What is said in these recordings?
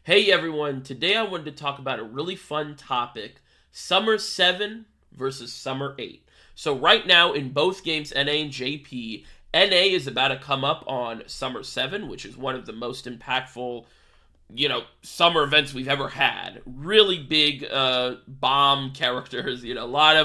Hey everyone, today I wanted to talk about a really fun topic, Summer 7 versus Summer 8. So right now in both games, NA and JP, NA is about to come up on Summer 7, which is one of the most impactful, summer events we've ever had. Really big bomb characters, a lot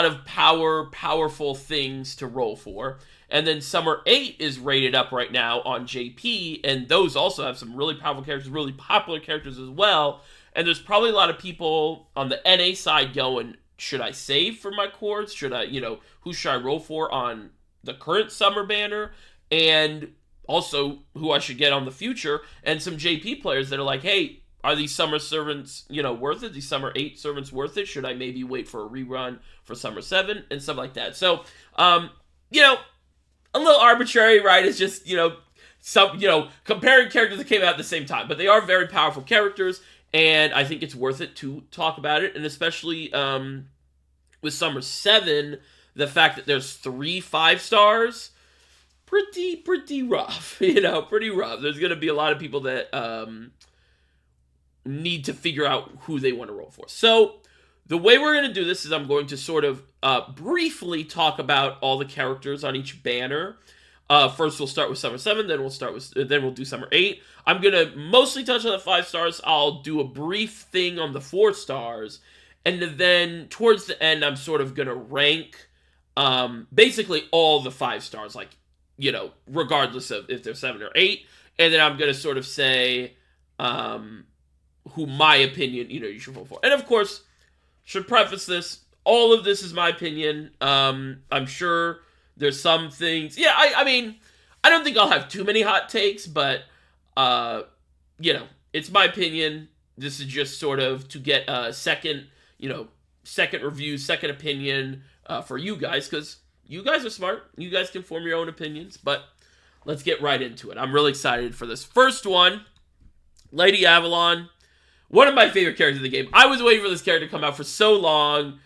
of powerful things to roll for. And then Summer 8 is rated up right now on JP, and those also have some really powerful characters, really popular characters as well. And there's probably a lot of people on the NA side going, should I save for my courts? Should I, who should I roll for on the current Summer banner? And also who I should get on the future. And some JP players that are like, hey, are these Summer servants, worth it? These Summer 8 servants worth it? Should I maybe wait for a rerun for Summer 7 and stuff like that? So, a little arbitrary, right? It's just, comparing characters that came out at the same time. But they are very powerful characters, and I think it's worth it to talk about it. And especially with Summer 7, the fact that there's 3 5-stars, pretty rough, pretty rough. There's going to be a lot of people that need to figure out who they want to roll for. So the way we're going to do this is I'm going to sort of briefly talk about all the characters on each banner. First, we'll start with Summer 7, then we'll do Summer 8. I'm going to mostly touch on the 5 stars. I'll do a brief thing on the 4 stars. And then towards the end, I'm sort of going to rank basically all the 5 stars, like, regardless of if they're 7 or 8. And then I'm going to sort of say who my opinion, you should vote for. And of course, should preface this, all of this is my opinion. I'm sure there's some things. Yeah, I mean, I don't think I'll have too many hot takes, but, it's my opinion. This is just sort of to get a second review, second opinion for you guys, because you guys are smart. You guys can form your own opinions, but let's get right into it. I'm really excited for this first one. Lady Avalon, one of my favorite characters in the game. I was waiting for this character to come out for so long.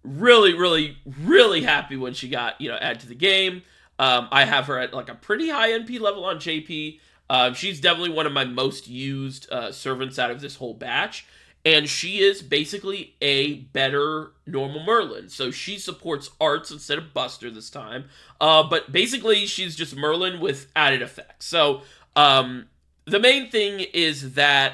Really, really, really happy when she got, added to the game. I have her at like a pretty high NP level on JP. She's definitely one of my most used servants out of this whole batch. And she is basically a better normal Merlin. So she supports arts instead of Buster this time. But basically, she's just Merlin with added effects. So the main thing is that,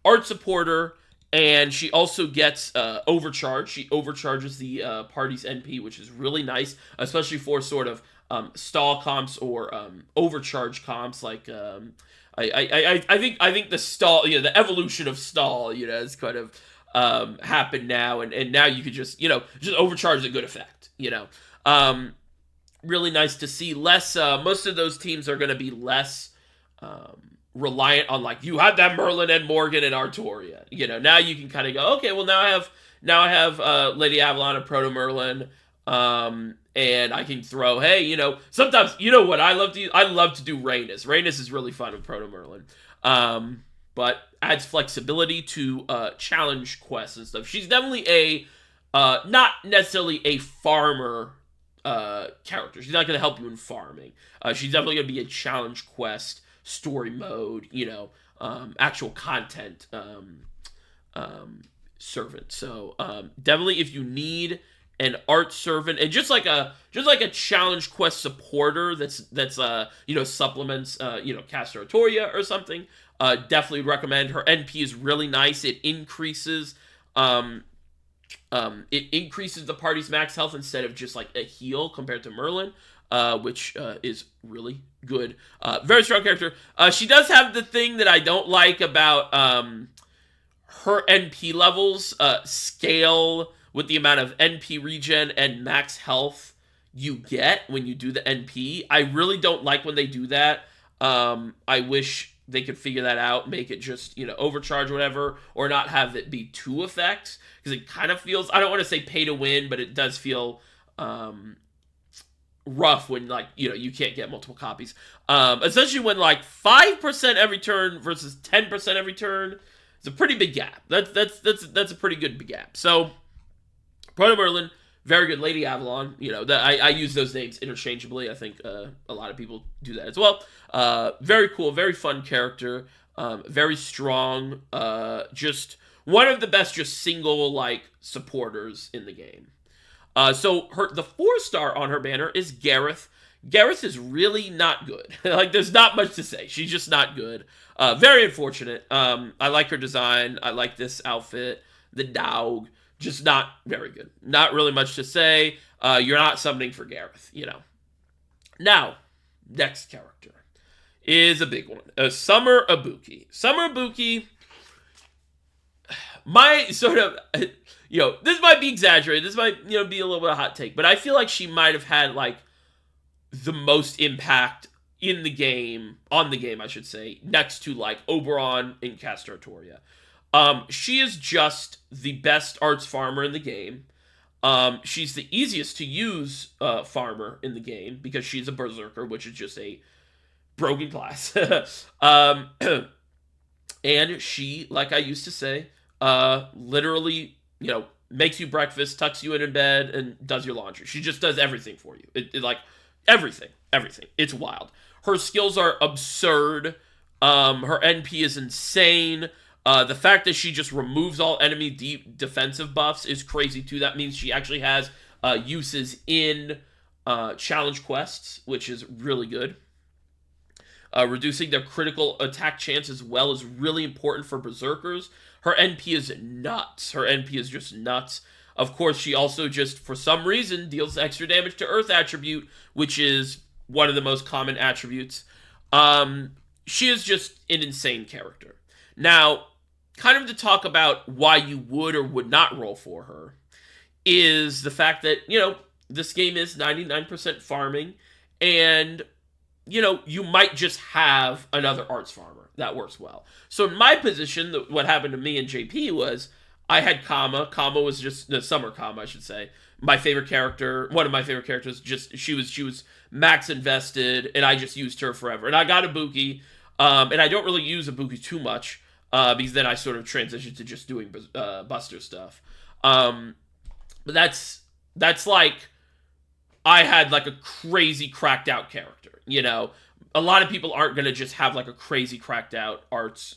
art supporter, and she also gets overcharge. She overcharges the party's NP, which is really nice, especially for sort of stall comps or overcharge comps, like I think the stall, the evolution of stall, has kind of happened now, and now you could just overcharge a good effect, really nice to see. Less, most of those teams are going to be less reliant on, like, you have that Merlin and Morgan and Artoria, now you can kind of go, okay, well, now I have Lady Avalon and Proto Merlin, and I can throw, hey, sometimes, what I love to use? I love to do Rhaenys. Rhaenys is really fun with Proto Merlin. But adds flexibility to challenge quests and stuff. She's definitely a, not necessarily a farmer character. She's not going to help you in farming. She's definitely going to be a challenge quest, story mode, actual content servant. So definitely if you need an art servant, and just like a challenge quest supporter that's supplements Caster Artoria or something, definitely recommend. Her NP is really nice. It increases the party's max health instead of just like a heal compared to Merlin, which is really good. Very strong character. She does have the thing that I don't like about her NP levels scale with the amount of NP regen and max health you get when you do the NP. I really don't like when they do that. I wish they could figure that out, make it just, overcharge or whatever, or not have it be 2 effects, because it kind of feels, I don't want to say pay to win, but it does feel rough when, like, you can't get multiple copies. Especially when, like, 5% every turn versus 10% every turn. It's a pretty big gap. That's a pretty good gap. So Proto Merlin, very good. Lady Avalon, I use those names interchangeably. I think a lot of people do that as well. Very cool, very fun character. Very strong. Just one of the best, just single like supporters in the game. So the 4-star on her banner is Gareth. Gareth is really not good. Like, there's not much to say. She's just not good. Very unfortunate. I like her design. I like this outfit. The dog, just not very good. Not really much to say. You're not summoning for Gareth, you know. Now, next character is a big one. Summer Ibuki. Summer Ibuki, my sort of, this might be exaggerated. This might, be a little bit of a hot take, but I feel like she might have had, like, the most impact in the game, on the game, I should say, next to, like, Oberon and Castratoria. She is just the best arts farmer in the game. She's the easiest to use farmer in the game because she's a berserker, which is just a broken class. And she, like I used to say, literally, makes you breakfast, tucks you in bed, and does your laundry. She just does everything for you. It like, everything. It's wild. Her skills are absurd. Her NP is insane. The fact that she just removes all enemy deep defensive buffs is crazy too. That means she actually has uses in challenge quests, which is really good. Reducing their critical attack chance as well is really important for berserkers. Her NP is nuts. Her NP is just nuts. Of course, she also just, for some reason, deals extra damage to Earth attribute, which is one of the most common attributes. She is just an insane character. Now, kind of to talk about why you would or would not roll for her is the fact that, this game is 99% farming, and, you might just have another arts farmer that works well. So in my position, what happened to me and JP was I had Kama. Kama was just Summer Kama, I should say. My favorite character, one of my favorite characters. Just she was max invested, and I just used her forever. And I got Ibuki, and I don't really use Ibuki too much because then I sort of transitioned to just doing Buster stuff. But that's like I had like a crazy cracked out character. A lot of people aren't gonna just have like a crazy cracked out arts,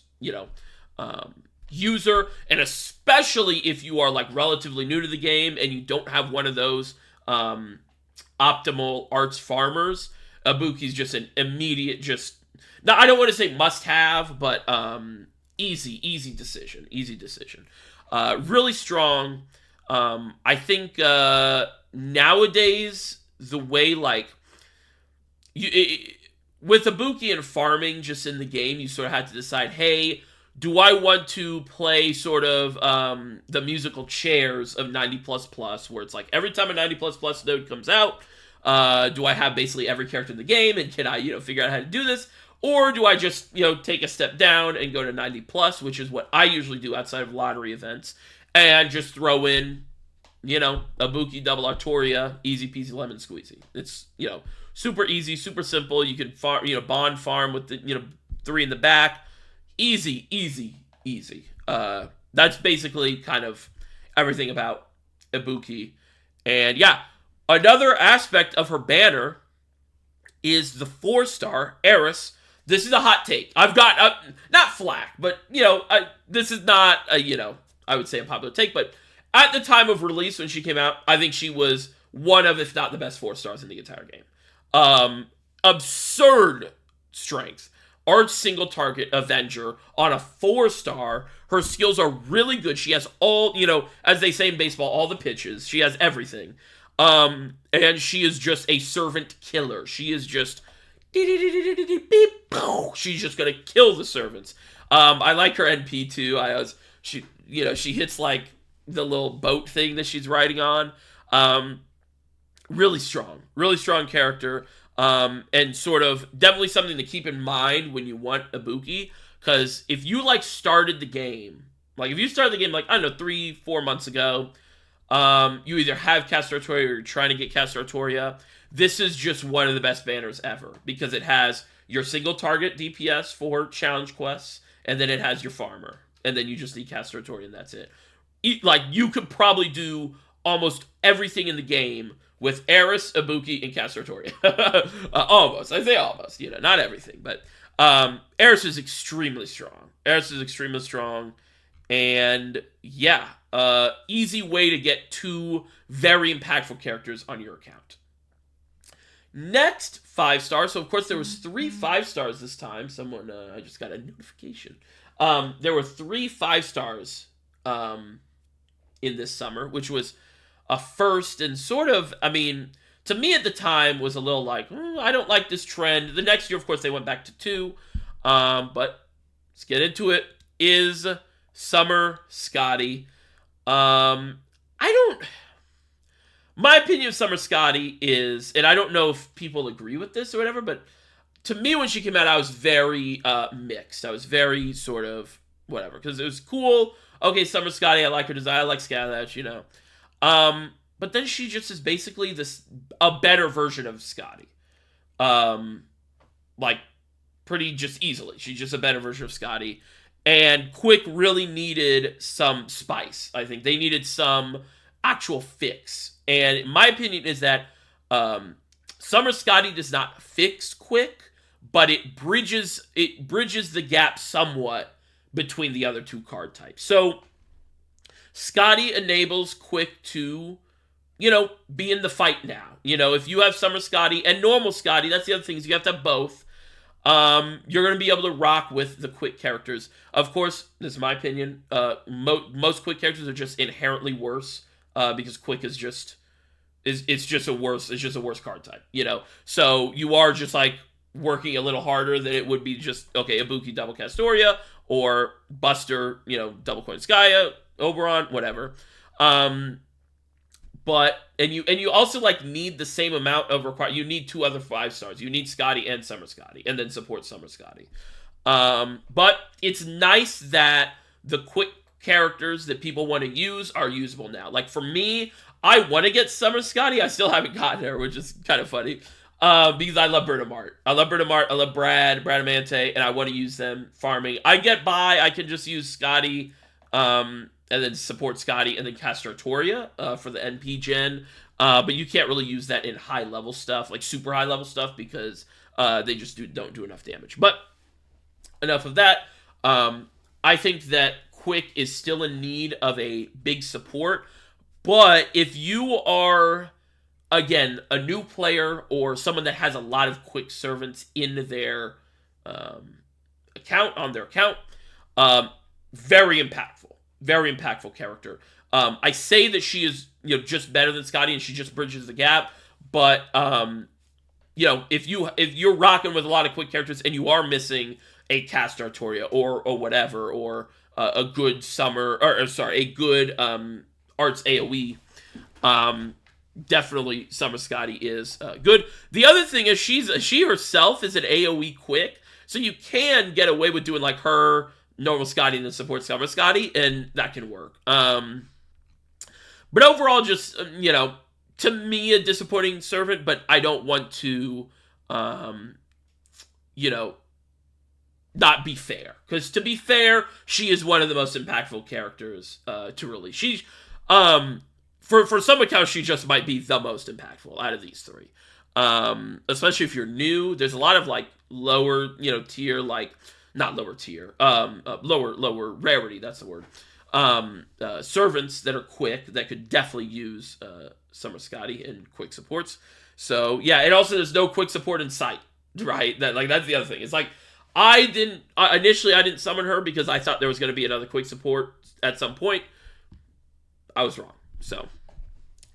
user, and especially if you are like relatively new to the game and you don't have one of those optimal arts farmers. Ibuki's just an immediate, I don't want to say must have, but easy decision. Really strong. I think nowadays the way like with Ibuki and farming just in the game, you sort of had to decide, hey, do I want to play sort of the musical chairs of 90++, where it's like every time a 90++ node comes out, do I have basically every character in the game, and can I, figure out how to do this? Or do I just, take a step down and go to 90+, which is what I usually do outside of lottery events, and just throw in, Ibuki double Artoria, easy peasy lemon squeezy. It's, super easy, super simple. You can farm, bond farm with the, 3 in the back. Easy. That's basically kind of everything about Ibuki. And yeah, another aspect of her banner is the 4-star Eris. This is a hot take. I've got, not flack, but, this is not I would say a popular take, but at the time of release when she came out, I think she was one of, if not the best 4-stars in the entire game. Absurd strength. Arch single target Avenger on a 4-star. Her skills are really good. She has all, as they say in baseball, all the pitches. She has everything. And she is just a servant killer. She is just she's just gonna kill the servants. I like her NP too. She hits like the little boat thing that she's riding on. Really strong character. And sort of definitely something to keep in mind when you want Ibuki, because if you started the game, like if you started the game like, I don't know, 3-4 months ago, you either have Castratoria or you're trying to get Castratoria. This is just one of the best banners ever because it has your single target DPS for challenge quests, and then it has your farmer, and then you just need Castratoria and that's it. You could probably do almost everything in the game with Eris, Ibuki, and Castratoria. Almost. I say almost, not everything, but Eris is extremely strong. Eris is extremely strong. And yeah, easy way to get 2 very impactful characters on your account. Next 5 stars. So of course there was 3 5 stars this time. Someone I just got a notification. There were 3 5 stars in this summer, which was a first and sort of, I mean, to me at the time was a little like, I don't like this trend. The next year, of course, they went back to 2. But let's get into it. Is Summer Scotty. I don't... My opinion of Summer Scotty is, and I don't know if people agree with this or whatever, but to me when she came out, I was very mixed. I was very sort of whatever, because it was cool. Okay, Summer Scotty, I like her design. I like Skylash, you know. But then she just is basically a better version of Scotty. Like, pretty just easily. She's just a better version of Scotty. And Quick really needed some spice. I think they needed some actual fix. And my opinion is that Summer Scotty does not fix Quick, but it bridges the gap somewhat between the other 2 card types. So Scotty enables Quick to, you know, be in the fight now. You know, if you have Summer Scotty and normal Scotty, that's the other thing, is you have to have both. You're going to be able to rock with the Quick characters. Of course, this is my opinion, most Quick characters are just inherently worse, because Quick is just a worse card type, you know. So you are just like working a little harder than it would be just, okay, Ibuki double Castoria or Buster, you know, double Coin Skya, Oberon, whatever. But you also like need the same amount of you need 2 other 5 stars. You need Scotty and Summer Scotty, and then support Summer Scotty. But it's nice that the Quick characters that people want to use are usable now. Like for me, I want to get Summer Scotty. I still haven't gotten her, which is kind of funny. Because I love Berta Mart. I love Bradamante, and I want to use them farming. I get by. I can just use Scotty, and then support Scotty, and then cast Artoria for the NP gen. But you can't really use that in high-level stuff, like super high-level stuff, because they just don't do enough damage. But enough of that. I think that Quick is still in need of a big support. But if you are, again, a new player or someone that has a lot of Quick servants in their account, very impactful character. I say that she is, you know, just better than Scotty and she just bridges the gap, but you know, if you're rocking with a lot of Quick characters and you are missing a cast Artoria or whatever, or a good a good Arts AoE, definitely Summer Scotty is good. The other thing is she herself is an AoE Quick, so you can get away with doing like her normal Scotty and then support Summer Scotty, and that can work. But overall, just, you know, to me, a disappointing servant, but I don't want to, you know, not be fair. Because to be fair, she is one of the most impactful characters to release. She's, for some accounts, she just might be the most impactful out of these 3. Especially if you're new. There's a lot of, like, lower, you know, tier, like, not lower tier, lower rarity, that's the word, servants that are Quick that could definitely use Summer Scotty and Quick supports. So yeah, and also there's no Quick support in sight, right? That's the other thing. It's like initially I didn't summon her because I thought there was going to be another Quick support at some point. I was wrong. So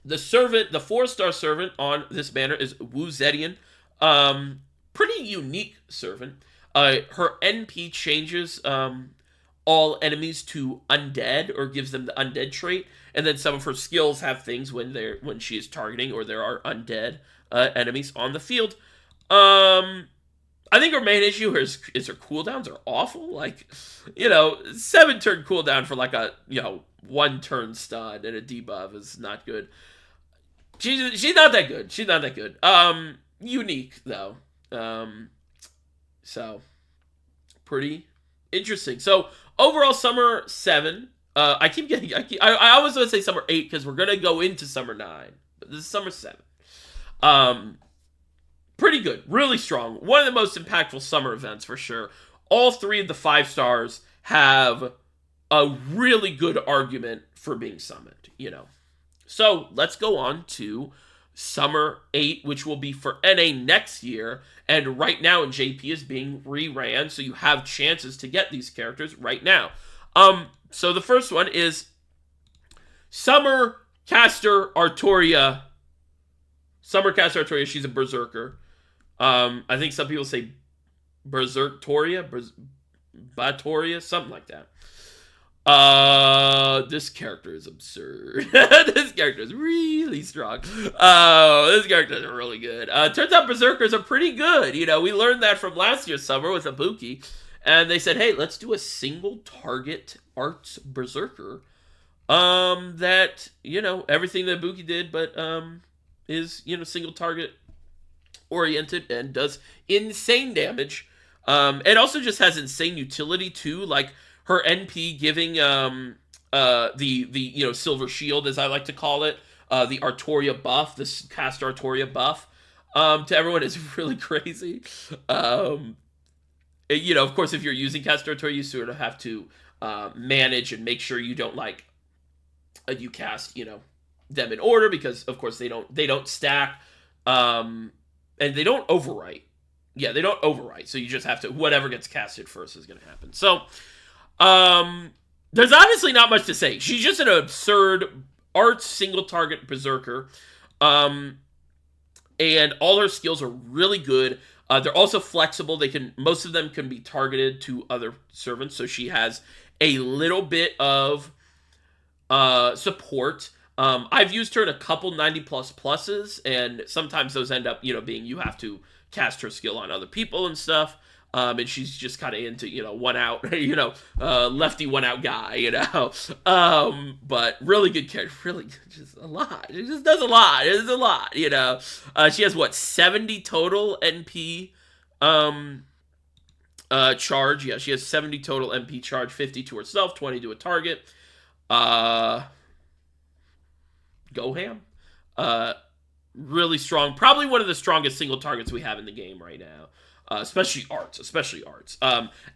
the 4-star servant on this banner is Wu Zetian. Pretty unique servant. Her NP changes all enemies to undead, or gives them the undead trait, and then some of her skills have things when she is targeting or there are undead enemies on the field. I think her main issue is her cooldowns are awful. Like, you know, 7-turn cooldown for like a, you know, 1-turn stun and a debuff is not good. She's not that good. She's not that good. Unique though. So, pretty interesting. So, overall, Summer 7. I always want to say Summer 8 because we're going to go into Summer 9. But this is Summer 7. pretty good, really strong. One of the most impactful summer events for sure. All 3 of the 5 stars have a really good argument for being summoned, So let's go on to Summer 8, which will be for NA next year. And right now in JP is being reran, so you have chances to get these characters right now. So the first one is Summer Caster Artoria. Summer Caster Artoria, she's a Berserker. I think some people say Berserktoria, Batoria, something like that. This character is absurd. This character is really strong. This character is really good. Turns out Berserkers are pretty good. We learned that from last year's summer with Ibuki. And they said, hey, let's do a single target arts Berserker. That, everything that Ibuki did, but, is, single target oriented and does insane damage. It also just has insane utility too, like her NP giving the silver shield, as I like to call it, the Artoria buff, this cast Artoria buff, to everyone is really crazy. Of course, if you're using cast Artoria, you sort of have to manage and make sure you don't you cast them in order, because of course they don't stack, and they don't overwrite. Yeah, they don't overwrite, so you just have to, whatever gets casted first is going to happen. So, there's honestly not much to say. She's just an absurd arts single target Berserker, and all her skills are really good. They're also flexible. Most of them can be targeted to other servants, so she has a little bit of support. I've used her in a couple 90++s, and sometimes those end up, being you have to cast her skill on other people and stuff. And she's just kind of into, one out, lefty one out guy, but really good character, really just a lot. She just does a lot. It's a lot, She has 70 total NP, charge. Yeah, she has 70 total NP charge, 50 to herself, 20 to a target. Go ham. Really strong. Probably one of the strongest single targets we have in the game right now. Especially arts.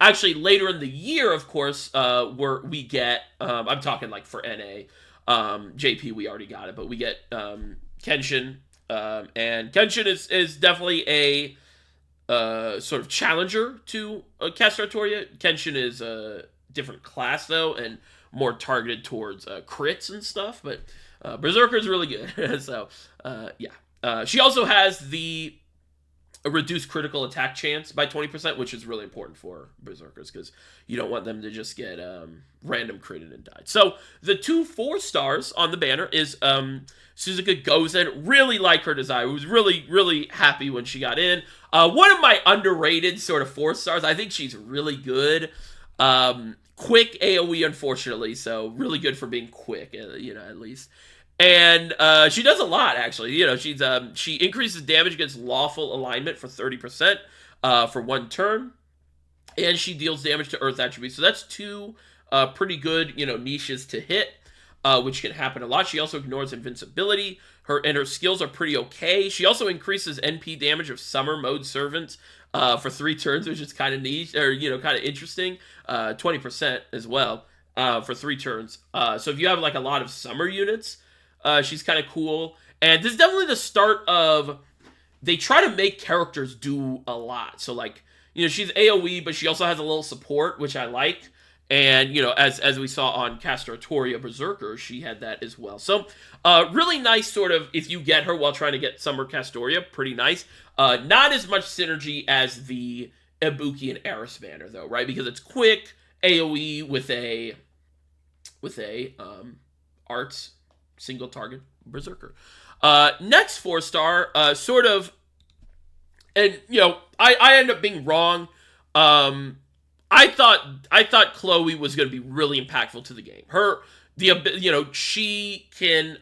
Actually, later in the year, of course, we get, I'm talking like for NA, JP, we already got it, but we get Kenshin, and Kenshin is definitely a sort of challenger to Cast Artoria. Kenshin is a different class, though, and more targeted towards crits and stuff, but Berserker is really good. So, yeah. She also has a reduced critical attack chance by 20%, which is really important for Berserkers, because you don't want them to just get random critted and died. So, the 2 4-stars on the banner is Suzuka Gozen. Really like her design. I was really, really happy when she got in. One of my underrated sort of 4-stars. I think she's really good. Quick AoE, unfortunately, so really good for being quick, at least. And she does a lot, actually. She increases damage against lawful alignment for 30% for 1 turn, and she deals damage to Earth attributes. So that's 2 pretty good, niches to hit, which can happen a lot. She also ignores invincibility. Her skills are pretty okay. She also increases NP damage of summer mode servants for 3 turns, which is kind of niche, or kind of interesting. 20% as well for 3 turns. So if you have a lot of summer units, she's kind of cool. And this is definitely the start of, they try to make characters do a lot. So she's AoE, but she also has a little support, which I like. And, as we saw on Cast Artoria Berserker, she had that as well. So, really nice sort of, if you get her while trying to get Summer Castoria, pretty nice. Not as much synergy as the Ibuki and Eris banner, though, right? Because it's quick AoE with a arts single target Berserker. Next 4-star, sort of, and, I end up being wrong. I thought Chloe was going to be really impactful to the game. She can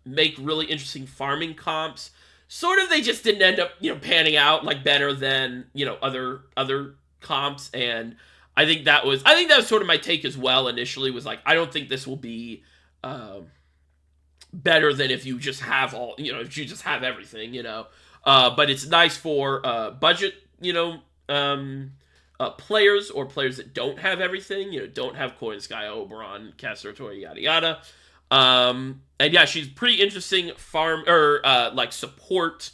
make really interesting farming comps. Sort of, they just didn't end up, panning out better than, other comps. And I think that was sort of my take as well. Initially, was I don't think this will be better than if you just have if you just have everything. But it's nice for budget, players or players that don't have everything, don't have Koi and Sky, Oberon, Caster, Tori, yada yada. And yeah, she's pretty interesting farm or like support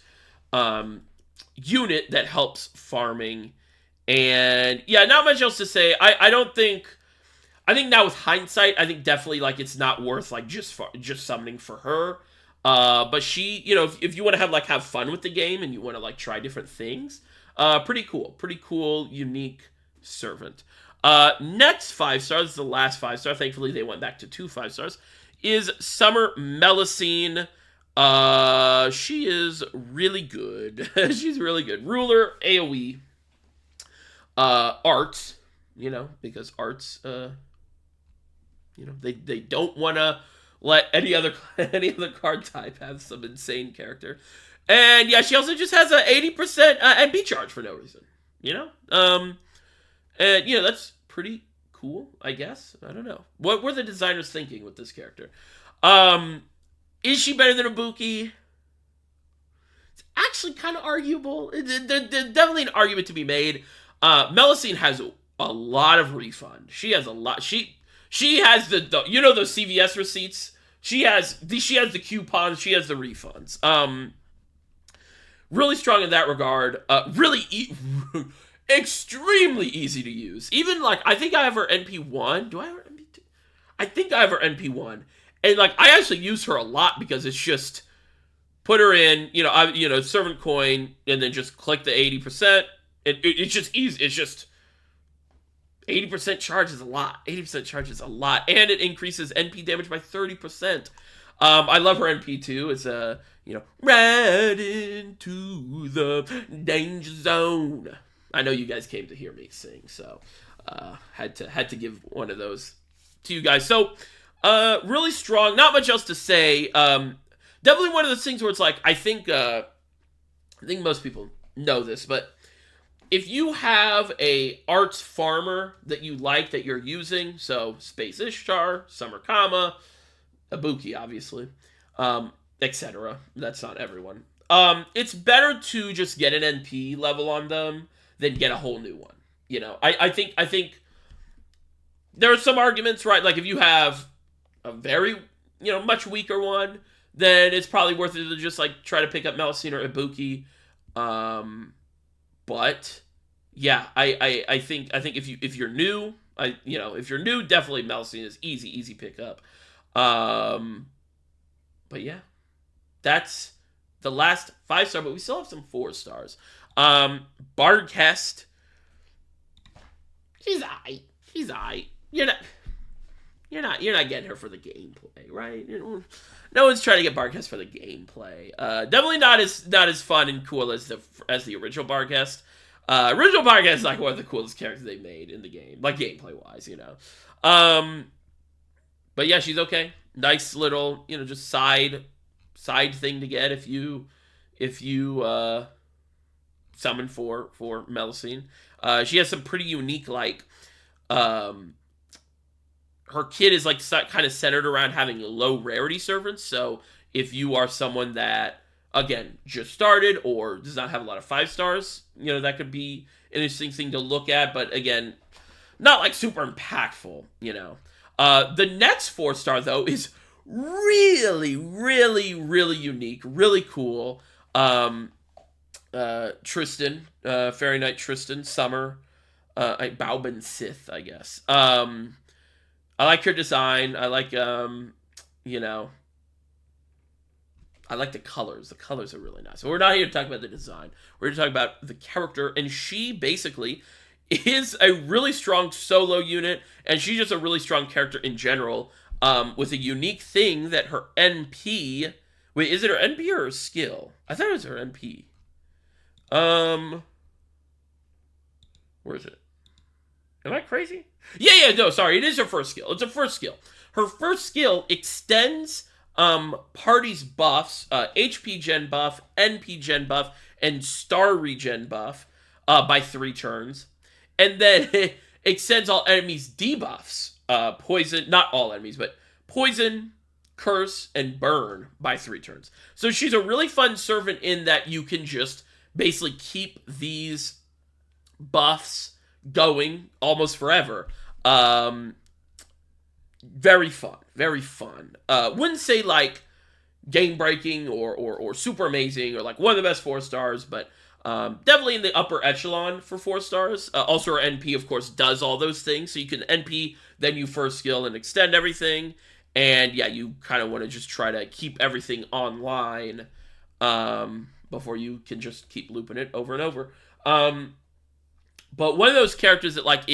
unit that helps farming. And yeah, not much else to say. I don't think. I think now with hindsight, I think definitely like it's not worth like just summoning for her. But she, if you want to have fun with the game and you want to like try different things, pretty cool, unique servant. Next 5 stars, the last 5-star. Thankfully, they went back to 2 5-stars. Is Summer Melusine. She is really good. She's really good. Ruler AOE. Arts, because arts, they don't want to let any other card type have some insane character. And yeah, she also just has a 80% NP charge for no reason. And that's pretty cool, I guess. I don't know. What were the designers thinking with this character? Is she better than Ibuki? It's actually kind of arguable. There's definitely an argument to be made. Melusine has a lot of refund. She has a lot. She has the those CVS receipts. She has the coupons. She has the refunds. Really strong in that regard. Extremely easy to use. Even like I think I have her NP1. Do I have her NP2? I think I have her NP1. And like I actually use her a lot because it's just put her in, servant coin, and then just click the 80%. It's just easy. It's just 80% charge is a lot. 80% charge is a lot, and it increases NP damage by 30%. I love her NP2. It's right into the danger zone. I know you guys came to hear me sing, so had to give one of those to you guys. So really strong. Not much else to say. Definitely one of those things where it's like I think most people know this, but if you have a arts farmer that you like that you're using, so Space Ishtar, Summer Kama, Ibuki, obviously, etc. That's not everyone. It's better to just get an NP level on them than get a whole new one. I think there are some arguments, right? Like if you have a very, much weaker one, then it's probably worth it to just like try to pick up Melusine or Ibuki. But yeah, I think if you're new, if you're new, definitely Melusine is easy pick up. But yeah, that's the last 5-star, but we still have some 4-stars. Bardcast, she's aight. You're not getting her for the gameplay, right? No one's trying to get Bardcast for the gameplay. Definitely not as fun and cool as the original Bardcast. Original Bardcast is like one of the coolest characters they made in the game, like gameplay wise, But yeah, she's okay. Nice little, just side thing to get if you summon for Melusine. She has some pretty unique her kit is like kind of centered around having low rarity servants. So if you are someone that, again, just started or does not have a lot of 5-stars, that could be an interesting thing to look at. But again, not like super impactful, The next 4-star though is really, really, really unique, really cool. Tristan, Fairy Knight Tristan, Summer, Baobin Sith, I guess. I like her design. I like, I like the colors. The colors are really nice. So we're not here to talk about the design. We're here to talk about the character. And she basically is a really strong solo unit. And she's just a really strong character in general. With a unique thing that her NP... Wait, is it her NP or her skill? I thought it was her NP. Where is it? Am I crazy? Yeah, no, sorry. It is her first skill. It's her first skill. Her first skill extends party's buffs, HP gen buff, NP gen buff, and star regen buff by 3 turns. And then it extends all enemies debuffs. Poison, not all enemies, but poison, curse, and burn by 3 turns. So she's a really fun servant in that you can just basically keep these buffs going almost forever. Very fun. Very fun. Wouldn't say like game-breaking or super amazing or like one of the best 4 stars, but definitely in the upper echelon for 4 stars. Also, our NP, of course, does all those things. So you can NP, then you first skill and extend everything. And yeah, you kind of want to just try to keep everything online before you can just keep looping it over and over. But one of those characters that like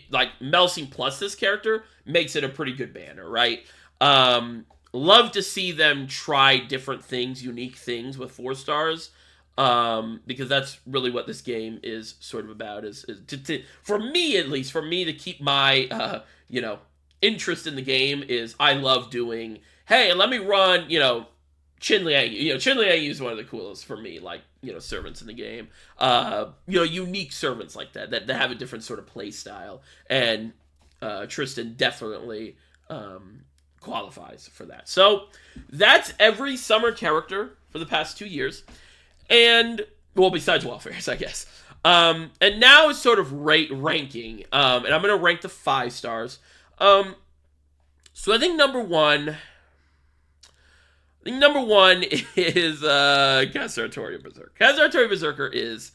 like Melsing plus this character makes it a pretty good banner, right? Love to see them try different things, unique things with 4 stars. Because that's really what this game is sort of about, is to for me at least, for me to keep my interest in the game is I love doing, hey, let me run, Chin Liang. Chin Liang is one of the coolest for me, like, servants in the game. Unique servants like that have a different sort of play style. And Tristan definitely qualifies for that. So that's every summer character for the past 2 years. And, well, besides Welfares, I guess. And now it's sort of ranking. And I'm going to rank the 5 stars. So I think number one is Castratorian Berserker. Castratorian Berserker is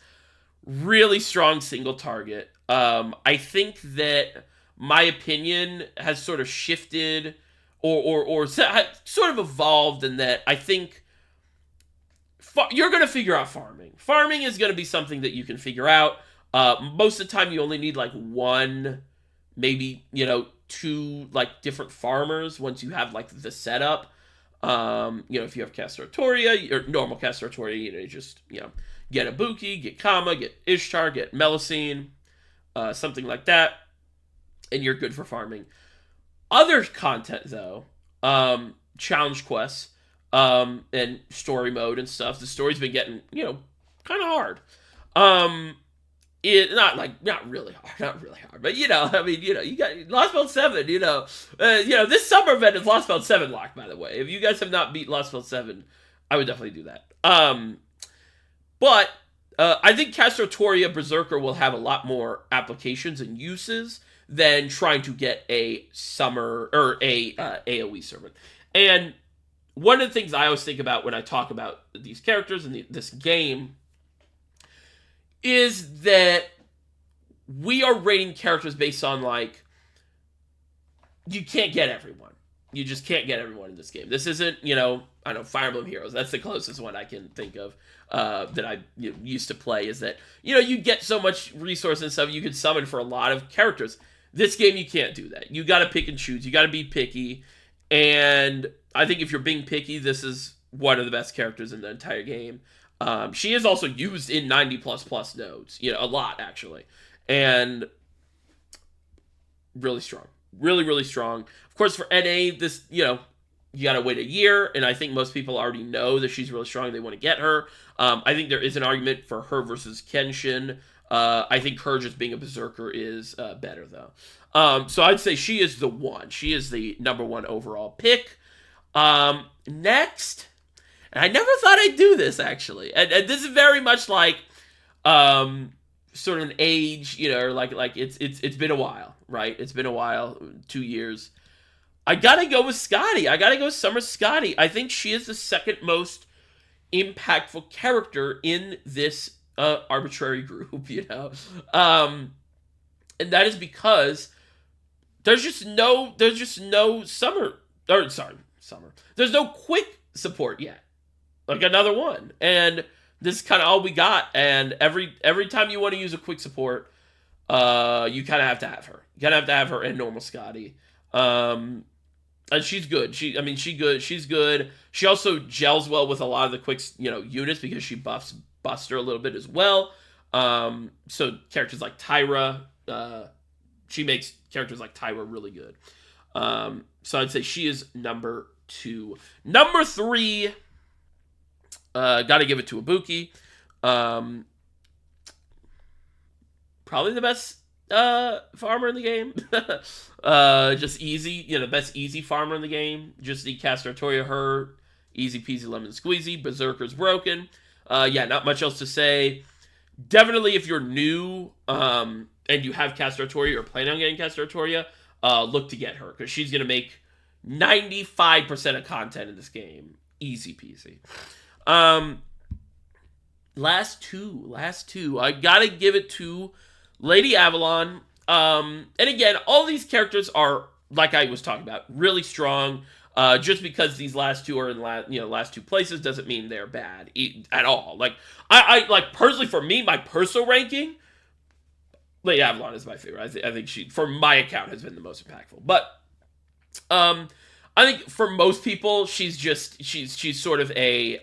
really strong single target. I think that my opinion has sort of shifted or sort of evolved in that I think you're going to figure out farming. Farming is going to be something that you can figure out. Most of the time you only need like 1, maybe, 2 like different farmers once you have like the setup. If you have Castratoria or normal Castratoria, you just, get Ibuki, get Kama, get Ishtar, get Melusine, something like that, and you're good for farming. Other content though, challenge quests, and story mode and stuff. The story's been getting, kind of hard. Not really hard, but you got Lost Belt 7, this summer event is Lost Belt 7 locked, by the way. If you guys have not beat Lost Belt 7, I would definitely do that. But I think Castratoria Berserker will have a lot more applications and uses than trying to get a summer or a AoE servant. And one of the things I always think about when I talk about these characters and this game is that we are rating characters based on, like, you can't get everyone. You just can't get everyone in this game. This isn't, I know, Fire Emblem Heroes. That's the closest one I can think of that I used to play, is that, you get so much resource and stuff you can summon for a lot of characters. This game, you can't do that. You got to pick and choose. You got to be picky. And I think if you're being picky, this is one of the best characters in the entire game. She is also used in 90++ nodes, a lot actually, and really strong, really, really strong. Of course, for NA, this, you gotta wait a year, and I think most people already know that she's really strong. They want to get her. I think there is an argument for her versus Kenshin. I think her just being a berserker is better though. So I'd say she is the one. She is the number 1 overall pick. Next. And I never thought I'd do this, actually. And this is very much like sort of an age, like it's been a while, right? It's been a while, 2 years. I gotta go with Scotty. I gotta go with Summer Scotty. I think she is the second most impactful character in this arbitrary group, and that is because there's just no summer. There's no quick support yet. Like another one, and this is kind of all we got. And every time you want to use a quick support, you kind of have to have her. You kind of have to have her and normal Scotty. And she's good. She's good. She also gels well with a lot of the quick, units because she buffs Buster a little bit as well. So characters like Tyra, she makes characters like Tyra really good. So I'd say she is number 2. Number 3. Gotta give it to Ibuki. Probably the best farmer in the game. Just easy, best easy farmer in the game. Just need Castor Artoria hurt. Easy peasy lemon squeezy. Berserker's broken. Yeah, not much else to say. Definitely, if you're new, and you have Castor Artoria or plan on getting Castor Artoria, look to get her, because she's gonna make 95% of content in this game. Easy peasy. Last two. I gotta give it to Lady Avalon. And again, all these characters are, like I was talking about, really strong. Just because these last two are in last two places doesn't mean they're bad at all. Like I like, personally, for me, my personal ranking, Lady Avalon is my favorite. I think she, for my account, has been the most impactful. But I think for most people, she's sort of a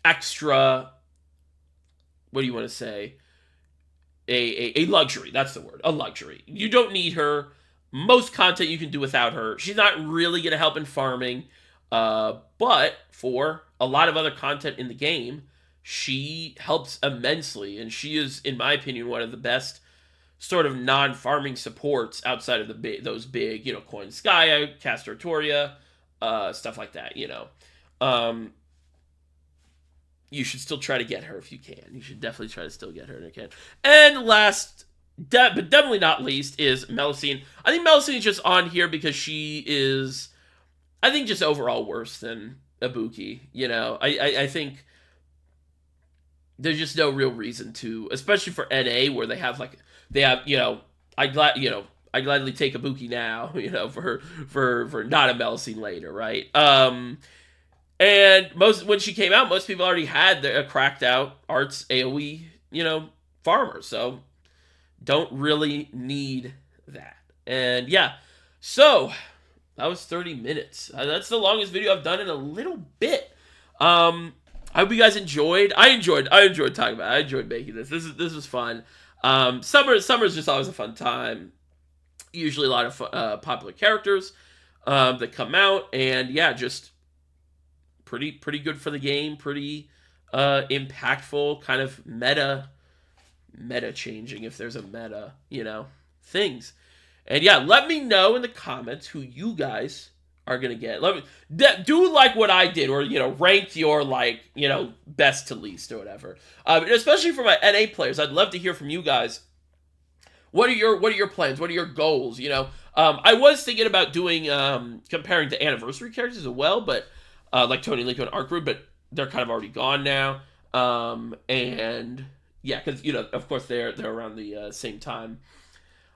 extra. What do you want to say? A luxury. That's the word. A luxury. You don't need her. Most content you can do without her. She's not really going to help in farming. But for a lot of other content in the game, she helps immensely. And she is, in my opinion, one of the best sort of non-farming supports outside of those big, Coin Skya, Castor Artoria, stuff like that, You should still try to get her if you can. You should definitely try to still get her if you can. And last, but definitely not least, is Melusine. I think Melusine is just on here because she is, I think, just overall worse than Ibuki. I think there's just no real reason to, especially for NA, where they have I gladly take Ibuki now, for not a Melusine later, right? And when she came out, most people already had a cracked out arts AoE, farmer. So don't really need that. And yeah, so that was 30 minutes. That's the longest video I've done in a little bit. I hope you guys enjoyed. I enjoyed talking about it. I enjoyed making this. This was fun. Summer's just always a fun time. Usually a lot of popular characters that come out, and yeah, just pretty good for the game, pretty impactful, kind of meta changing, if there's a meta, things. And yeah, let me know in the comments who you guys are gonna get. Let me do like what I did, or rank your best to least or whatever. And especially for my NA players, I'd love to hear from you guys. What are your plans? What are your goals? I was thinking about doing comparing the anniversary characters as well, but like Tony Lico and Arcroot, but they're kind of already gone now. And yeah, because of course they're around the same time.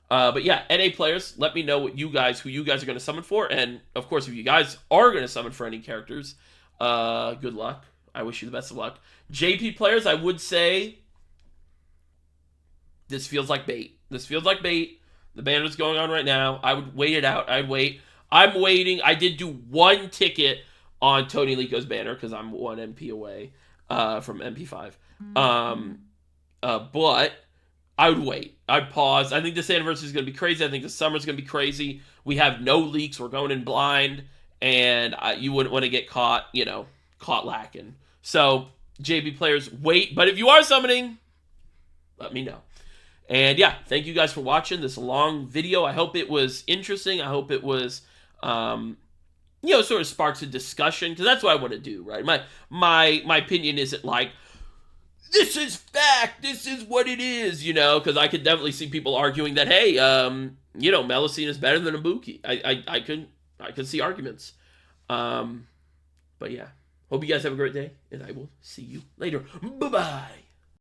But yeah, NA players, let me know who you guys are going to summon for, and of course, if you guys are going to summon for any characters, good luck. I wish you the best of luck. JP players, I would say this feels like bait. The banner's going on right now. I would wait it out. I'd wait. I'm waiting. I did do one ticket on Tony Lico's banner because I'm 1 MP away from MP5. But I would wait. I'd pause. I think this anniversary is going to be crazy. I think the summer's going to be crazy. We have no leaks. We're going in blind. And you wouldn't want to get caught lacking. So, JB players, wait. But if you are summoning, let me know. And yeah, thank you guys for watching this long video. I hope it was interesting. I hope it was, sort of sparks a discussion, because that's what I want to do, right? My opinion isn't like, this is fact, this is what it is, because I could definitely see people arguing that, hey, Melusine is better than Ibuki. I could see arguments. But yeah, hope you guys have a great day, and I will see you later. Bye-bye.